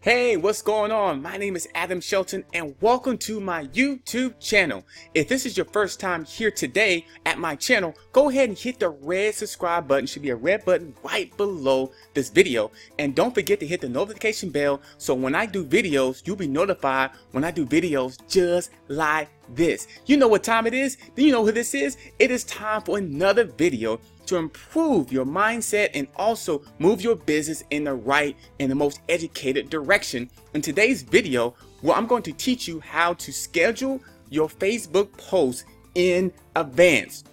Hey, what's going on? My name is Adam Shelton and welcome to my YouTube channel. If this is your first time here today at my channel, go ahead and hit the red subscribe button. Should be a red button right below this video. And don't forget to hit the notification bell so when I do videos, you'll be notified when I do videos just like this. You know what time it is? Do you know who this is? It is time for another video to improve your mindset and also move your business in the right and the most educated direction. In today's video, I'm going to teach you how to schedule your Facebook posts in advance.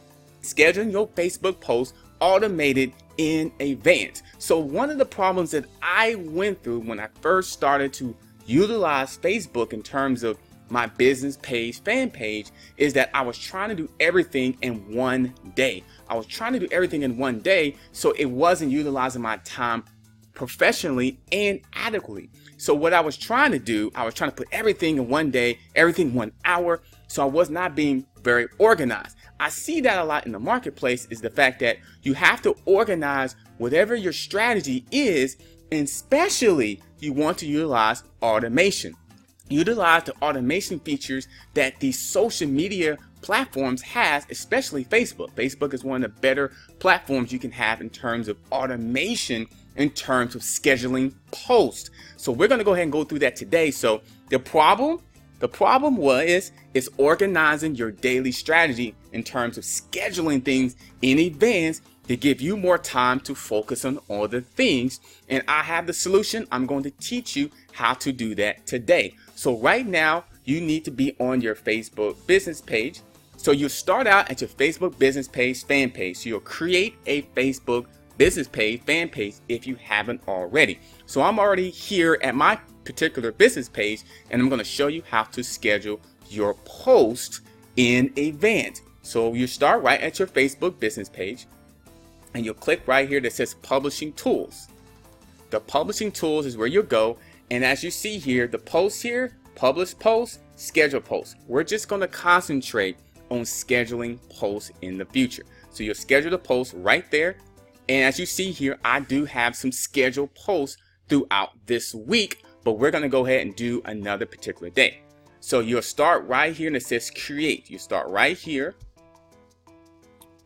Scheduling your Facebook posts automated in advance. So one of the problems that I went through when I first started to utilize Facebook in terms of my business page, fan page, is that I was trying to do everything in one day. I was trying to do everything in one day, so it wasn't utilizing my time professionally and adequately. So what I was trying to do, I was trying to put everything in one day, everything 1 hour, so I was not being very organized. I see that a lot in the marketplace is the fact that you have to organize whatever your strategy is, and especially you want to utilize automation. Utilize the automation features that these social media platforms has, especially Facebook. Facebook is one of the better platforms you can have in terms of automation, in terms of scheduling posts. So we're going to go ahead and go through that today. So the problem is organizing your daily strategy in terms of scheduling things in advance to give you more time to focus on other things. And I have the solution. I'm going to teach you how to do that today. So right now, you need to be on your Facebook business page. So you'll start out at your Facebook business page, fan page. So you'll create a Facebook business page, fan page, if you haven't already. So I'm already here at my particular business page, and I'm going to show you how to schedule your post in advance. So you start right at your Facebook business page, and you'll click right here that says Publishing Tools. The Publishing Tools is where you'll go. And as you see here, the posts here, publish posts, schedule posts. We're just going to concentrate on scheduling posts in the future. So you'll schedule the post right there. And as you see here, I do have some scheduled posts throughout this week, but we're going to go ahead and do another particular day. So you'll start right here and it says create. You start right here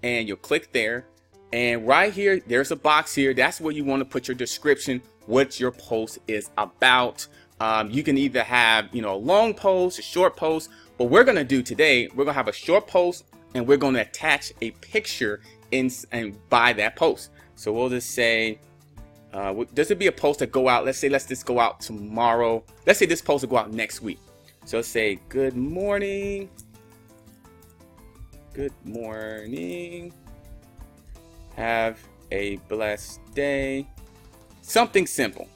and you'll click there. And right here, there's a box here. That's where you want to put your description, what your post is about. You can either have, a long post, a short post. What we're going to do today, we're going to have a short post and we're going to attach a picture and by that post. So we'll just say, this would be a post that go out. Let's just go out tomorrow. Let's say this post will go out next week. So let's say, good morning. Good morning. Have a blessed day. Something simple.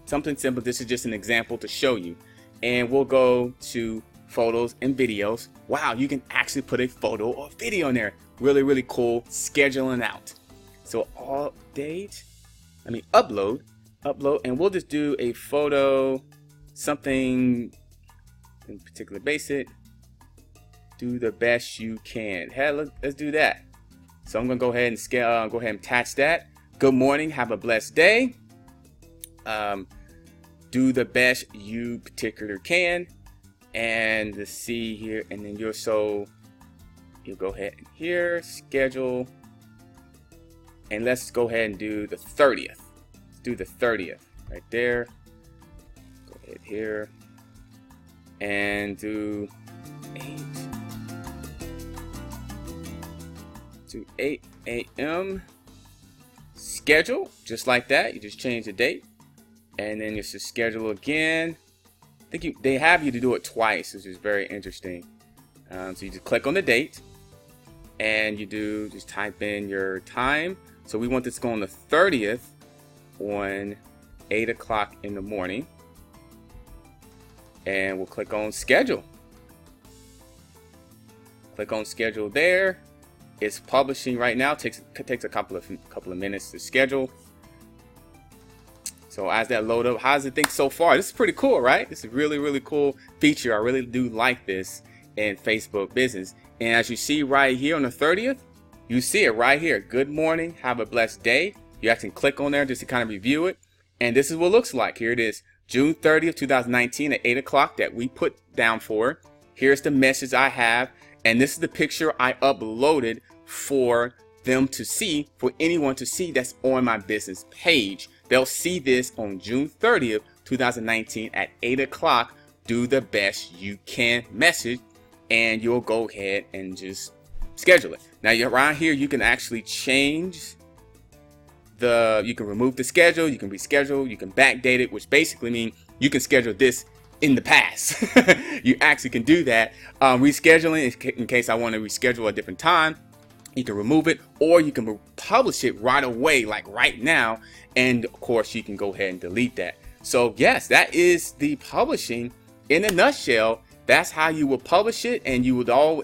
This is just an example to show you. And we'll go to photos and videos. Wow, you can actually put a photo or video in there. Really, really cool. Scheduling out. So upload, and we'll just do a photo, something in particular basic. Do the best you can. Hey, let's do that. So I'm going to go ahead and attach that. Good morning. Have a blessed day. Do the best you particular can. And let's see here. And then you'll go ahead and here, schedule. And let's go ahead and do the 30th. Let's do the 30th right there. Go ahead here. And do 8 a.m. schedule, just like that. You just change the date, and then you just schedule again. I think they have you to do it twice, which is very interesting. So you just click on the date, and you just type in your time. So we want this to go on the 30th on 8 o'clock in the morning, and we'll click on schedule. Click on schedule there. It's publishing right now. Takes a couple of minutes to schedule. So as that load up, how does it think so far? This is pretty cool, right? This is a really, really cool feature. I really do like this in Facebook business. And as you see right here on the 30th, you see it right here. Good morning. Have a blessed day. You actually click on there just to kind of review it. And this is what it looks like. Here it is. June 30th, 2019 at 8 o'clock that we put down for. Here's the message I have, and this is the picture I uploaded for them to see, for anyone to see that's on my business page. They'll see this on June 30th, 2019 at 8 o'clock. Do the best you can message, and you'll go ahead and just schedule it. Now you're around here, you can actually change you can remove the schedule, you can reschedule, you can backdate it, which basically means you can schedule this in the past. You actually can do that. Rescheduling, in case I want to reschedule a different time, you can remove it, or you can publish it right away, like right now. And of course, you can go ahead and delete that. So yes, that is the publishing in a nutshell. That's how you will publish it, and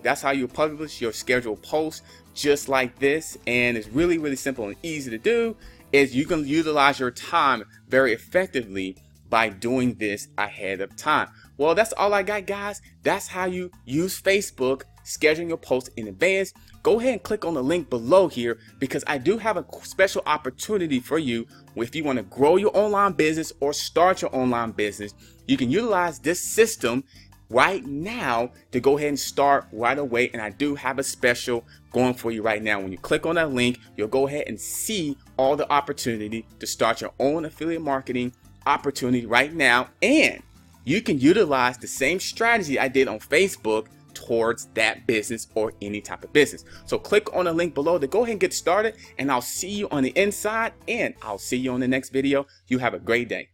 that's how you publish your scheduled post, just like this. And it's really, really simple and easy to do. Is you can utilize your time very effectively by doing this ahead of time. Well, that's all I got, guys. That's how you use Facebook, scheduling your posts in advance. Go ahead and click on the link below here, because I do have a special opportunity for you. If you want to grow your online business or start your online business, you can utilize this system right now to go ahead and start right away. And I do have a special going for you right now. When you click on that link, you'll go ahead and see all the opportunity to start your own affiliate marketing opportunity right now. And you can utilize the same strategy I did on Facebook towards that business or any type of business. So click on the link below to go ahead and get started, and I'll see you on the inside, and I'll see you on the next video. You have a great day.